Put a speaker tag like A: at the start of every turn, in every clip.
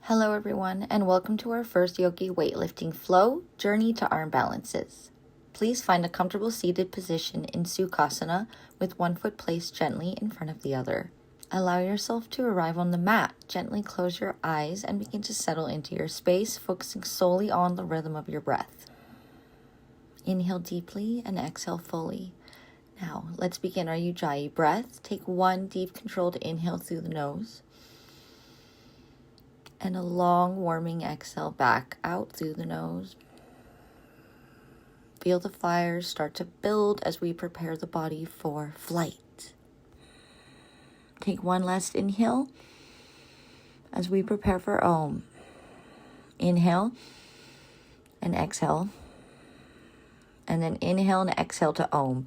A: Hello everyone, and welcome to our first Yogi weightlifting flow journey to arm balances. Please find a comfortable seated position in Sukhasana with one foot placed gently in front of the other. Allow yourself to arrive on the mat. Gently close your eyes and begin to settle into your space, focusing solely on the rhythm of your breath. Inhale deeply and exhale fully. Now, let's begin our Ujjayi breath. Take one deep controlled inhale through the nose. And a long warming exhale back out through the nose. Feel the fires start to build as we prepare the body for flight. Take one last inhale as we prepare for Om. Inhale and exhale. And then inhale and exhale to Om.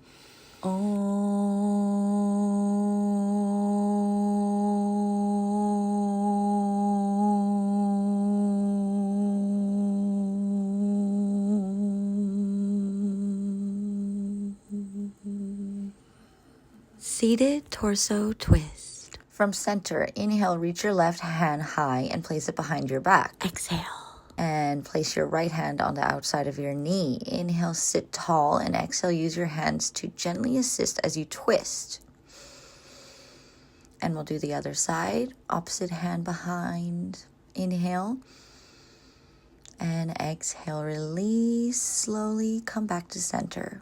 A: Seated torso twist. From center, inhale, reach your left hand high and place it behind your back. Exhale. And place your right hand on the outside of your knee. Inhale, sit tall, and exhale, use your hands to gently assist as you twist. And we'll do the other side. Opposite hand behind. Inhale. And exhale, release. Slowly come back to center.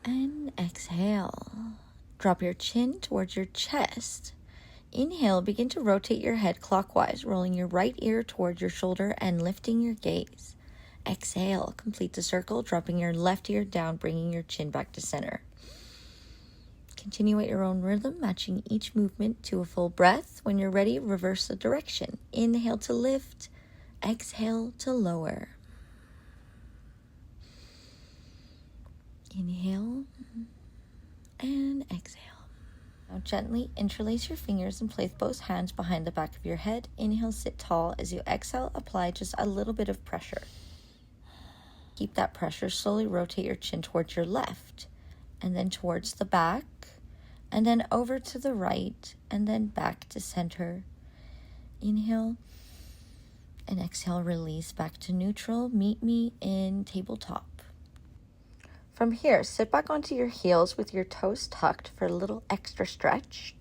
A: And exhale. Drop your chin towards your chest. Inhale, begin to rotate your head clockwise, rolling your right ear towards your shoulder and lifting your gaze. Exhale, complete the circle, dropping your left ear down, bringing your chin back to center. Continue at your own rhythm, matching each movement to a full breath. When you're ready, reverse the direction. Inhale to lift, exhale to lower. Inhale and exhale. Now gently interlace your fingers and place both hands behind the back of your head. Inhale, sit tall. As you exhale, apply just a little bit of pressure. Keep that pressure. Slowly rotate your chin towards your left and then towards the back and then over to the right and then back to center. Inhale and exhale, release back to neutral. Meet me in tabletop. From here, sit back onto your heels with your toes tucked for a little extra stretch,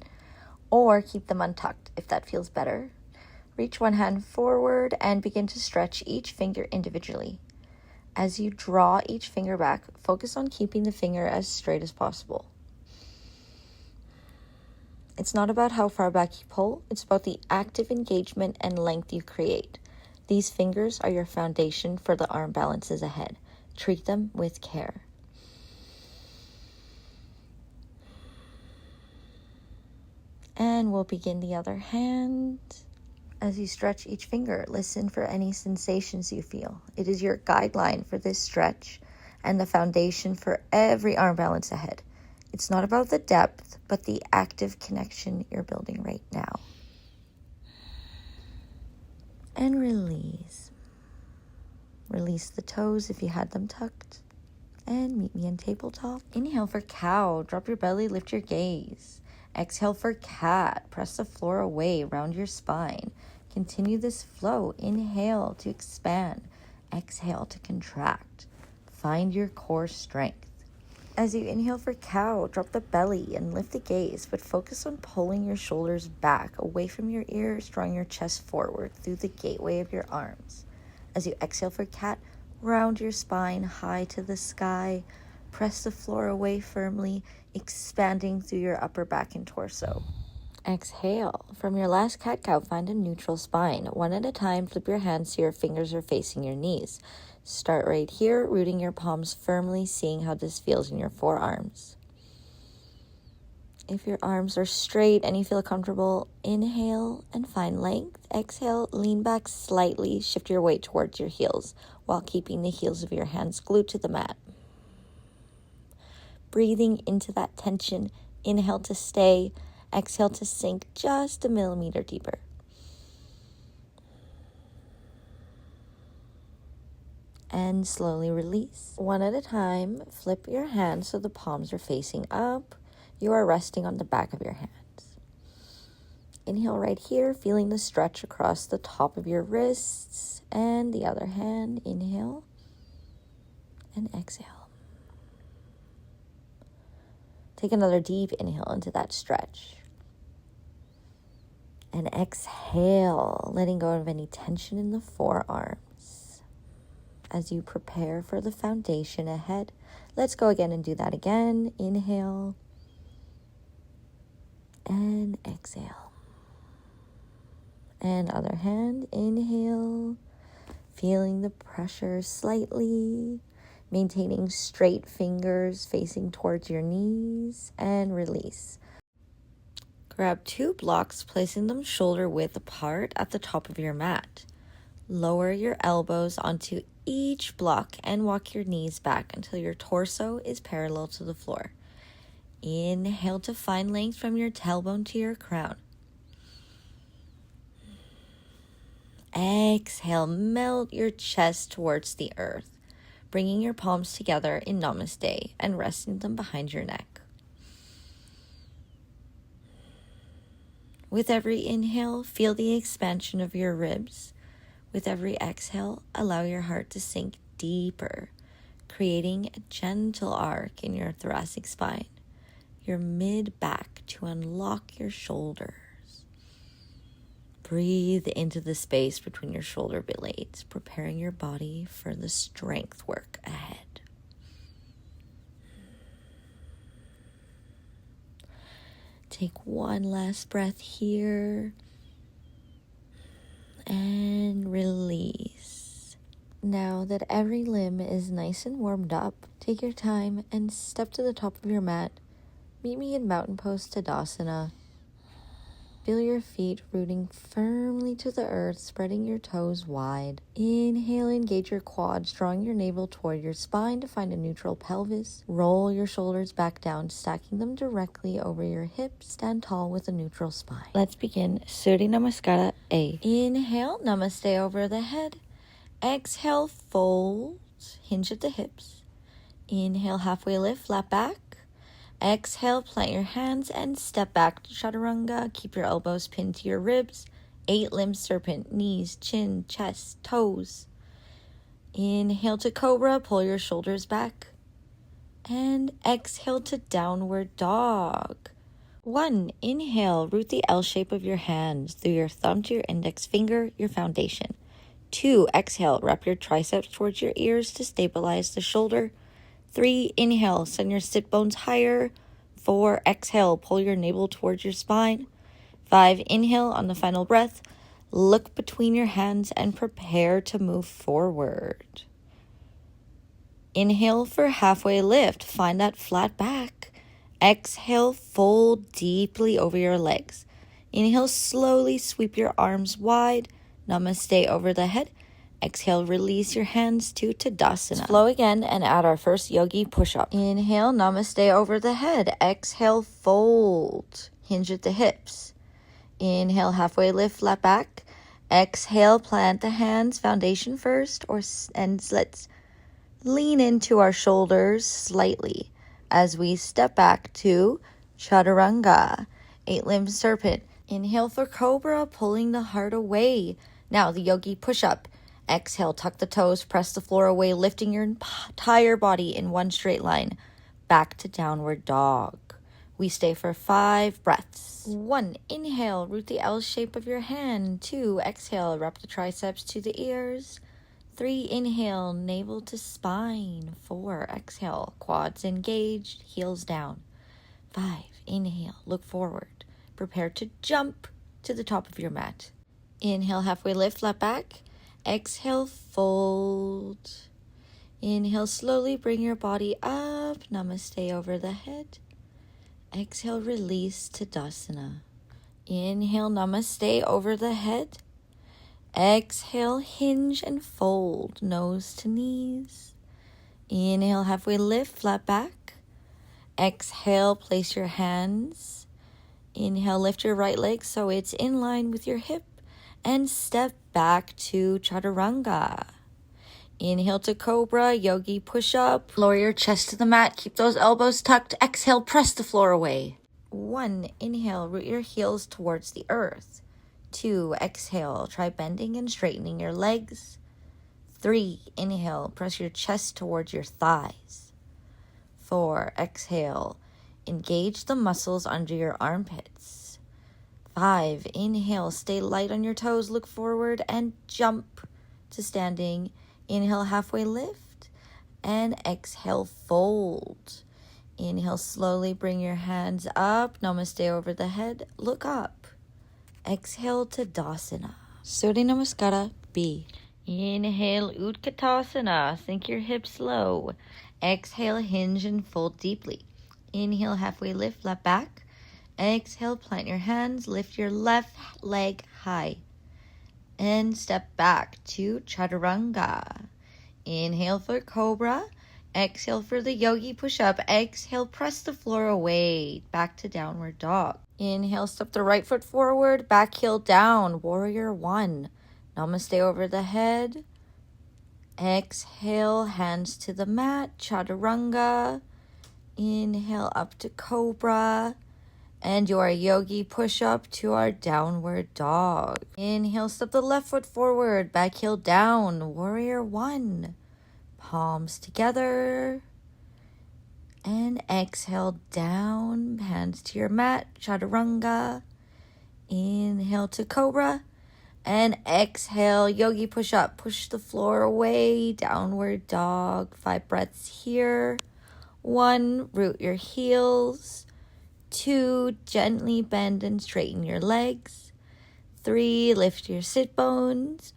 A: or keep them untucked if that feels better. Reach one hand forward and begin to stretch each finger individually. As you draw each finger back, focus on keeping the finger as straight as possible. It's not about how far back you pull, it's about the active engagement and length you create. These fingers are your foundation for the arm balances ahead. Treat them with care. And we'll begin the other hand. As you stretch each finger, listen for any sensations you feel. It is your guideline for this stretch and the foundation for every arm balance ahead. It's not about the depth, but the active connection you're building right now. And release. Release the toes if you had them tucked. And meet me in tabletop. Inhale for cow. Drop your belly, lift your gaze. Exhale for cat. Press the floor away, round your spine. Continue this flow. Inhale to expand. Exhale to contract. Find your core strength. As you inhale for cow, drop the belly and lift the gaze, but focus on pulling your shoulders back, away from your ears, drawing your chest forward through the gateway of your arms. As you exhale for cat, round your spine high to the sky. Press the floor away firmly, expanding through your upper back and torso. Exhale. From your last cat-cow, find a neutral spine. One at a time, flip your hands so your fingers are facing your knees. Start right here, rooting your palms firmly, seeing how this feels in your forearms. If your arms are straight and you feel comfortable, inhale and find length. Exhale, lean back slightly, shift your weight towards your heels while keeping the heels of your hands glued to the mat. Breathing into that tension. Inhale to stay. Exhale to sink just a millimeter deeper. And slowly release. One at a time, flip your hands so the palms are facing up. You are resting on the back of your hands. Inhale right here, feeling the stretch across the top of your wrists. And the other hand, inhale and exhale. Take another deep inhale into that stretch. And exhale, letting go of any tension in the forearms. As you prepare for the foundation ahead, let's go again and do that again. Inhale and exhale. And other hand, inhale, feeling the pressure slightly, maintaining straight fingers facing towards your knees, and release. Grab 2 blocks, placing them shoulder width apart at the top of your mat. Lower your elbows onto each block and walk your knees back until your torso is parallel to the floor. Inhale to find length from your tailbone to your crown. Exhale, melt your chest towards the earth, bringing your palms together in Namaste and resting them behind your neck. With every inhale, feel the expansion of your ribs. With every exhale, allow your heart to sink deeper, creating a gentle arc in your thoracic spine, your mid-back to unlock your shoulders. Breathe into the space between your shoulder blades, preparing your body for the strength work ahead. Take one last breath here and release. Now that every limb is nice and warmed up, take your time and step to the top of your mat. Meet me in Mountain Pose Tadasana. Feel your feet rooting firmly to the earth, spreading your toes wide. Inhale, engage your quads, drawing your navel toward your spine to find a neutral pelvis. Roll your shoulders back down, stacking them directly over your hips. Stand tall with a neutral spine. Let's begin Surya Namaskara A. Inhale, Namaste over the head. Exhale, fold, hinge at the hips. Inhale, halfway lift, flat back. Exhale, plant your hands and step back to Chaturanga. Keep your elbows pinned to your ribs. 8-limb serpent, knees, chin, chest, toes. Inhale to cobra, pull your shoulders back. And exhale to downward dog. 1, inhale, root the L shape of your hands through your thumb to your index finger, your foundation. 2, exhale, wrap your triceps towards your ears to stabilize the shoulder. 3, inhale, send your sit bones higher. 4, exhale, pull your navel towards your spine. 5, inhale, on the final breath, look between your hands and prepare to move forward. Inhale for halfway lift, find that flat back. Exhale, fold deeply over your legs. Inhale, slowly sweep your arms wide. Namaste over the head. Exhale, release your hands to Tadasana. Let's flow again and add our first Yogi push-up. Inhale, Namaste over the head. Exhale, fold. Hinge at the hips. Inhale, halfway lift, flat back. Exhale, plant the hands, foundation first, and let's lean into our shoulders slightly as we step back to Chaturanga, 8-limb serpent. Inhale for cobra, pulling the heart away. Now the Yogi push-up. Exhale, tuck the toes, press the floor away, lifting your entire body in one straight line. Back to downward dog. We stay for 5 breaths. 1, inhale, root the L shape of your hand. 2, exhale, wrap the triceps to the ears. 3, inhale, navel to spine. 4, exhale, quads engaged, heels down. 5, inhale, look forward. Prepare to jump to the top of your mat. Inhale, halfway lift, flat back. Exhale, fold. Inhale, slowly bring your body up. Namaste over the head. Exhale, release Tadasana. Inhale, Namaste over the head. Exhale, hinge and fold, nose to knees. Inhale, halfway lift, flat back. Exhale, place your hands. Inhale, lift your right leg so it's in line with your hip. And step back to Chaturanga. Inhale to cobra, Yogi push up. Lower your chest to the mat. Keep those elbows tucked. Exhale, press the floor away. 1, inhale, root your heels towards the earth. 2, exhale, try bending and straightening your legs. 3, inhale, press your chest towards your thighs. 4, exhale, engage the muscles under your armpits. 5, inhale, stay light on your toes, look forward and jump to standing. Inhale, halfway lift, and exhale, fold. Inhale, slowly bring your hands up, namaste over the head, look up. Exhale, Tadasana. Surya Namaskara, B. Inhale, Utkatasana, sink your hips low. Exhale, hinge and fold deeply. Inhale, halfway lift, flat back. Exhale, plant your hands, lift your left leg high. And step back to Chaturanga. Inhale for Cobra. Exhale for the Yogi push-up. Exhale, press the floor away, back to Downward Dog. Inhale, step the right foot forward, back heel down, Warrior 1. Namaste over the head. Exhale, hands to the mat, Chaturanga. Inhale, up to Cobra. And your Yogi push-up to our Downward Dog. Inhale, step the left foot forward, back heel down, Warrior 1. Palms together. And exhale, down, hands to your mat, Chaturanga. Inhale to Cobra. And exhale, Yogi push-up. Push the floor away, Downward Dog. 5 breaths here. 1, root your heels. 2, gently bend and straighten your legs. 3, lift your sit bones.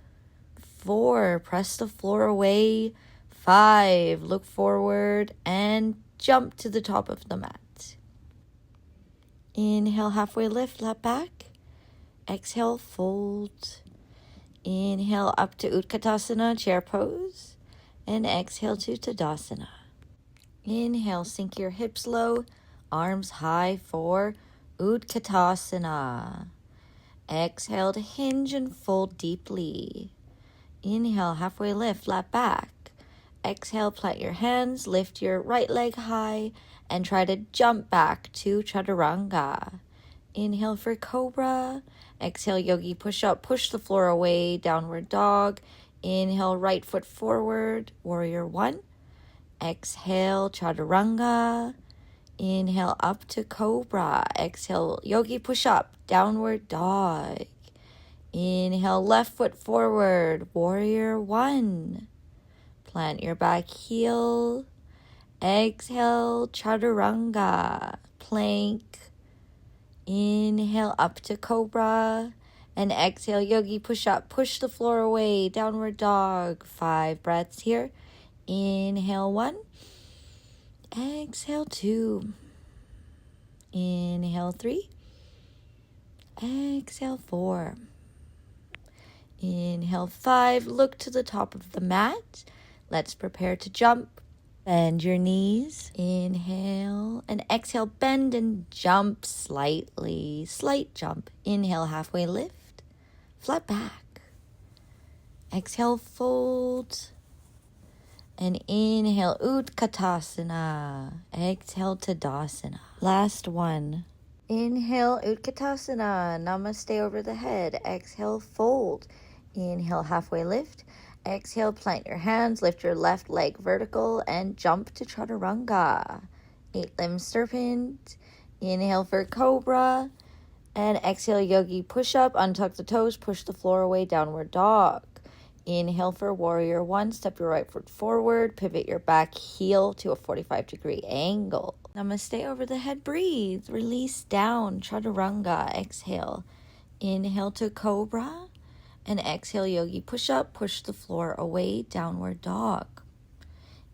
A: 4, press the floor away. 5, look forward and jump to the top of the mat. Inhale, halfway lift, flat back. Exhale, fold. Inhale, up to Utkatasana, chair pose. And exhale to Tadasana. Inhale, sink your hips low, arms high for Utkatasana. Exhale to hinge and fold deeply. Inhale, halfway lift, flat back. Exhale, plant your hands, lift your right leg high, and try to jump back to Chaturanga. Inhale for Cobra. Exhale, Yogi push-up, push the floor away, Downward Dog. Inhale, right foot forward, Warrior 1. Exhale, Chaturanga. Inhale, up to Cobra. Exhale, Yogi push-up, Downward Dog. Inhale, left foot forward, Warrior 1. Plant your back heel. Exhale, Chaturanga, plank. Inhale, up to Cobra. And exhale, Yogi push-up, push the floor away, Downward Dog. 5 breaths here. Inhale, 1. Exhale, 2. Inhale, 3. Exhale, 4. Inhale, 5. Look to the top of the mat. Let's prepare to jump. Bend your knees. Inhale and exhale. Bend and jump slightly. Slight jump. Inhale, halfway lift. Flat back. Exhale, fold. And inhale, Utkatasana. Exhale, Tadasana. Last one. Inhale, Utkatasana. Namaste over the head. Exhale, fold. Inhale, halfway lift. Exhale, plant your hands, lift your left leg vertical, and jump to Chaturanga. 8-limb serpent. Inhale for Cobra. And exhale, Yogi push-up. Untuck the toes, push the floor away, Downward Dog. Inhale for Warrior 1. Step your right foot forward. Pivot your back heel to a 45-degree angle. Namaste over the head. Breathe. Release down. Chaturanga. Exhale. Inhale to Cobra. And exhale, Yogi push-up. Push the floor away. Downward Dog.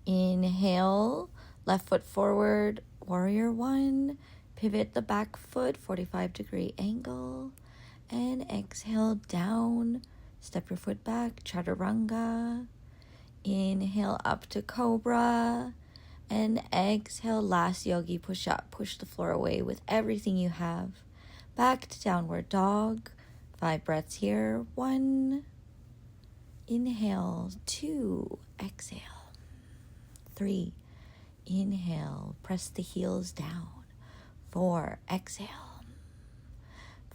A: Inhale. Left foot forward. Warrior 1. Pivot the back foot. 45-degree angle. And exhale down. Step your foot back, Chaturanga. Inhale up to Cobra. And exhale, last Yogi push-up. Push the floor away with everything you have. Back to Downward Dog. 5 breaths here. 1. Inhale. 2. Exhale. 3. Inhale. Press the heels down. 4, exhale.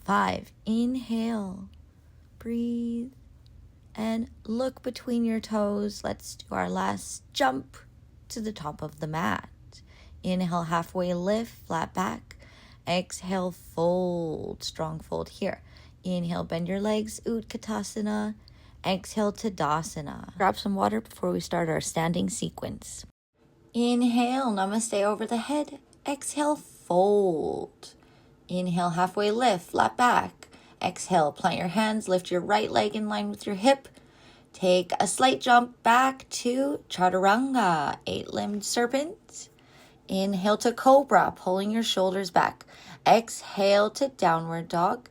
A: 5, inhale. Breathe. And look between your toes. Let's do our last jump to the top of the mat. Inhale, halfway lift, flat back. Exhale, fold, strong fold here. Inhale, bend your legs, Utkatasana. Exhale, Tadasana. Grab some water before we start our standing sequence. Inhale, namaste over the head. Exhale, fold. Inhale, halfway lift, flat back. Exhale, plant your hands, lift your right leg in line with your hip. Take a slight jump back to Chaturanga, 8-limbed serpent. Inhale to Cobra, pulling your shoulders back. Exhale to Downward Dog.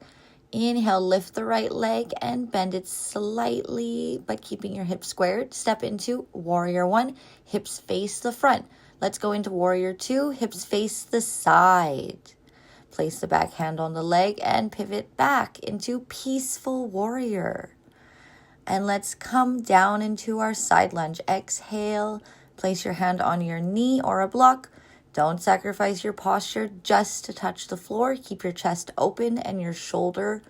A: Inhale, lift the right leg and bend it slightly, but keeping your hips squared. Step into Warrior 1, hips face the front. Let's go into Warrior 2, hips face the side. Place the back hand on the leg and pivot back into Peaceful Warrior. And let's come down into our side lunge. Exhale, place your hand on your knee or a block. Don't sacrifice your posture just to touch the floor. Keep your chest open and your shoulder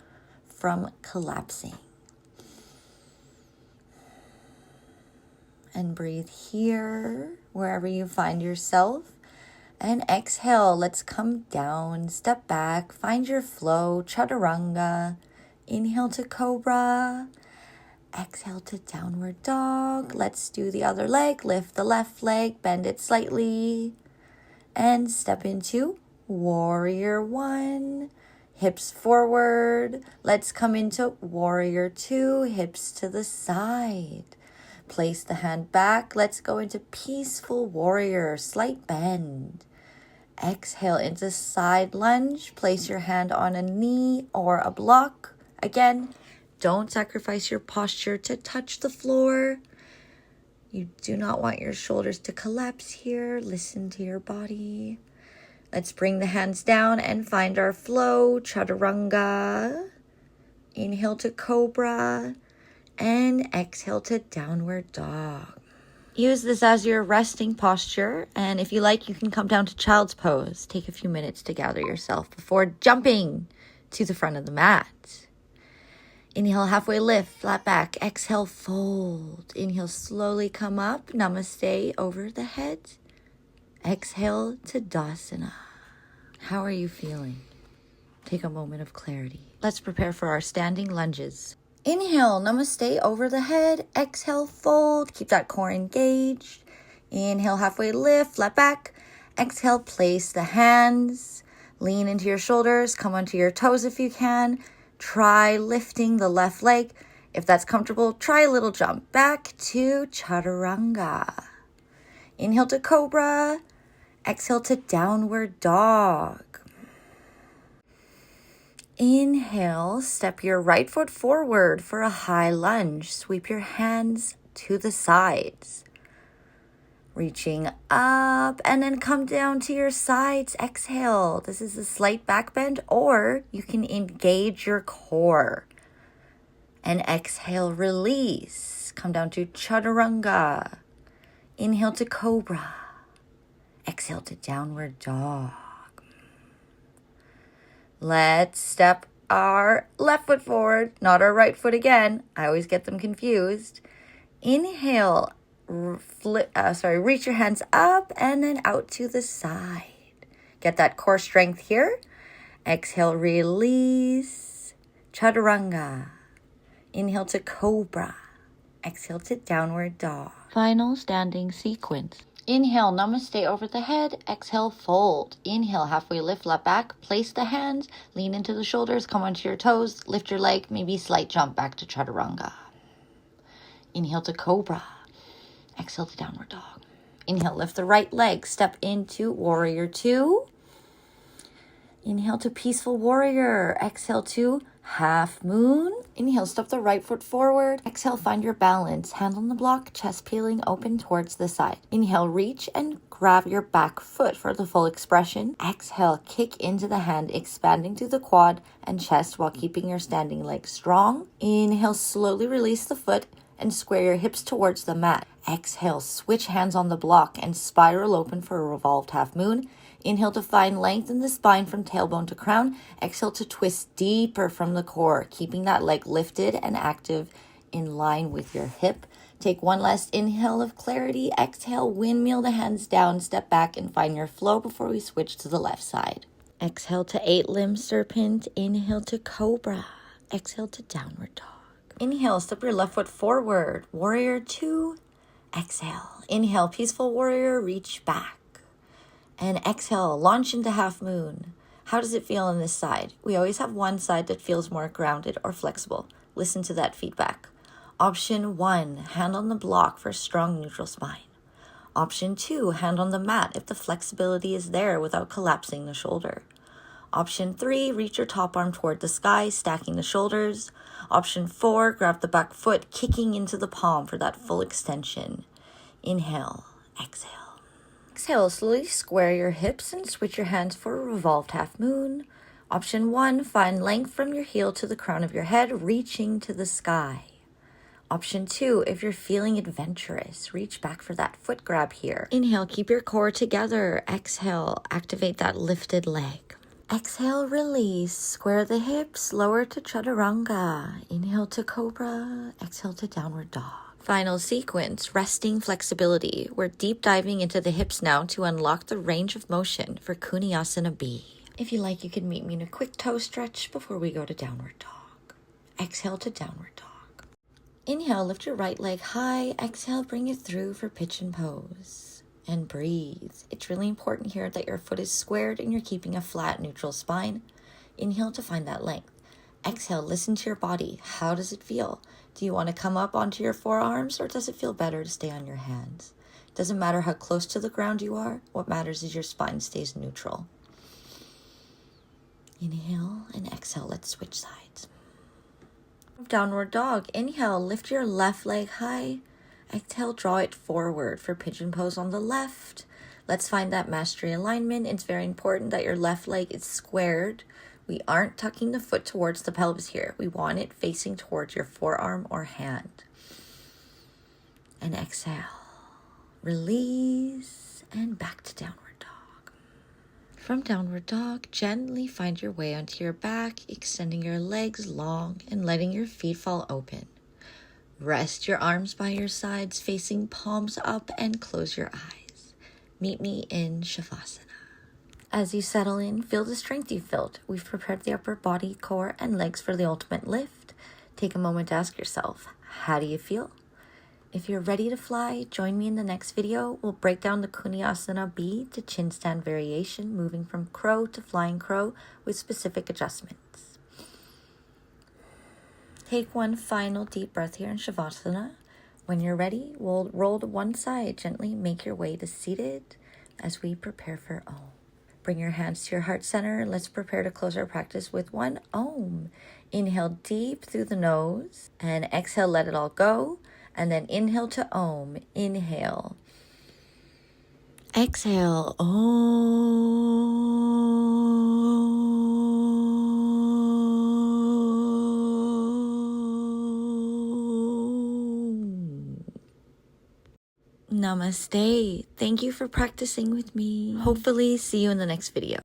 A: from collapsing. And breathe here, wherever you find yourself. And exhale, let's come down, step back, find your flow, Chaturanga. Inhale to Cobra. Exhale to Downward Dog. Let's do the other leg. Lift the left leg, bend it slightly. And step into Warrior 1. Hips forward. Let's come into Warrior 2. Hips to the side. Place the hand back. Let's go into Peaceful Warrior. Slight bend. Exhale into side lunge. Place your hand on a knee or a block. Again, don't sacrifice your posture to touch the floor. You do not want your shoulders to collapse here. Listen to your body. Let's bring the hands down and find our flow. Chaturanga. Inhale to Cobra. And exhale to Downward Dog. Use this as your resting posture. And if you like, you can come down to Child's Pose. Take a few minutes to gather yourself before jumping to the front of the mat. Inhale, halfway lift, flat back. Exhale, fold. Inhale, slowly come up. Namaste over the head. Exhale to Tadasana. How are you feeling? Take a moment of clarity. Let's prepare for our standing lunges. Inhale, namaste over the head. Exhale, fold. Keep that core engaged. Inhale, halfway lift, flat back. Exhale, place the hands. Lean into your shoulders. Come onto your toes if you can. Try lifting the left leg. If that's comfortable, try a little jump back to Chaturanga. Inhale to Cobra. Exhale to Downward Dog. Inhale, step your right foot forward for a high lunge. Sweep your hands to the sides. Reaching up and then come down to your sides. Exhale. This is a slight back bend, or you can engage your core. And exhale, release. Come down to Chaturanga. Inhale to Cobra. Exhale to Downward Dog. Let's step our left foot forward, not our right foot again. I always get them confused. Inhale, reach your hands up and then out to the side. Get that core strength here. Exhale, release. Chaturanga. Inhale to Cobra. Exhale to Downward Dog. Final standing sequence. Inhale, namaste over the head. Exhale, fold. Inhale, halfway lift, flat back. Place the hands, lean into the shoulders, come onto your toes, lift your leg, maybe slight jump back to Chaturanga. Inhale to Cobra. Exhale to Downward Dog. Inhale, lift the right leg, step into Warrior 2. Inhale to Peaceful Warrior. Exhale to Half Moon. Inhale, step the right foot forward. Exhale, find your balance. Hand on the block, chest peeling open towards the side. Inhale, reach and grab your back foot for the full expression. Exhale, kick into the hand, expanding through the quad and chest while keeping your standing leg strong. Inhale, slowly release the foot and square your hips towards the mat. Exhale, switch hands on the block and spiral open for a revolved half moon. Inhale to find length in the spine from tailbone to crown. Exhale to twist deeper from the core, keeping that leg lifted and active in line with your hip. Take one last inhale of clarity. Exhale, windmill the hands down, step back and find your flow before we switch to the left side. Exhale to 8-limb serpent. Inhale to cobra. Exhale to downward dog. Inhale, step your left foot forward. Warrior 2. Exhale. Inhale, peaceful warrior, reach back. And exhale, launch into half moon. How does it feel on this side? We always have one side that feels more grounded or flexible. Listen to that feedback. Option 1, hand on the block for strong neutral spine. Option 2, hand on the mat if the flexibility is there without collapsing the shoulder. Option 3, reach your top arm toward the sky, stacking the shoulders. Option 4, grab the back foot, kicking into the palm for that full extension. Inhale, exhale. Exhale, slowly square your hips and switch your hands for a revolved half moon. Option 1, find length from your heel to the crown of your head, reaching to the sky. Option 2, if you're feeling adventurous, reach back for that foot grab here. Inhale, keep your core together. Exhale, activate that lifted leg. Exhale, release. Square the hips, lower to chaturanga. Inhale to cobra. Exhale to downward dog. Final sequence, resting flexibility. We're deep diving into the hips now to unlock the range of motion for Kuniyasana B. If you like, you can meet me in a quick toe stretch before we go to downward dog. Exhale to downward dog. Inhale, lift your right leg high. Exhale, bring it through for pigeon pose. And breathe. It's really important here that your foot is squared and you're keeping a flat neutral spine. Inhale to find that length. Exhale, listen to your body. How does it feel? Do you want to come up onto your forearms or does it feel better to stay on your hands? Doesn't matter how close to the ground you are. What matters is your spine stays neutral. Inhale and exhale. Let's switch sides. Downward dog. Inhale, lift your left leg high. Exhale, draw it forward for pigeon pose on the left. Let's find that mastery alignment. It's very important that your left leg is squared. We aren't tucking the foot towards the pelvis here. We want it facing towards your forearm or hand. And exhale. Release and back to downward dog. From downward dog, gently find your way onto your back, extending your legs long and letting your feet fall open. Rest your arms by your sides, facing palms up, and close your eyes. Meet me in Shavasana. As you settle in, feel the strength you've built. We've prepared the upper body, core, and legs for the ultimate lift. Take a moment to ask yourself, how do you feel? If you're ready to fly, join me in the next video. We'll break down the Kuniyasana B to chin stand variation, moving from crow to flying crow with specific adjustments. Take one final deep breath here in Shavasana. When you're ready, we'll roll to one side. Gently make your way to seated as we prepare for Om. Bring your hands to your heart center. Let's prepare to close our practice with one Om. Inhale deep through the nose and exhale, let it all go. And then inhale to Om. Inhale. Exhale. Om. Namaste. Thank you for practicing with me. Hopefully see you in the next video.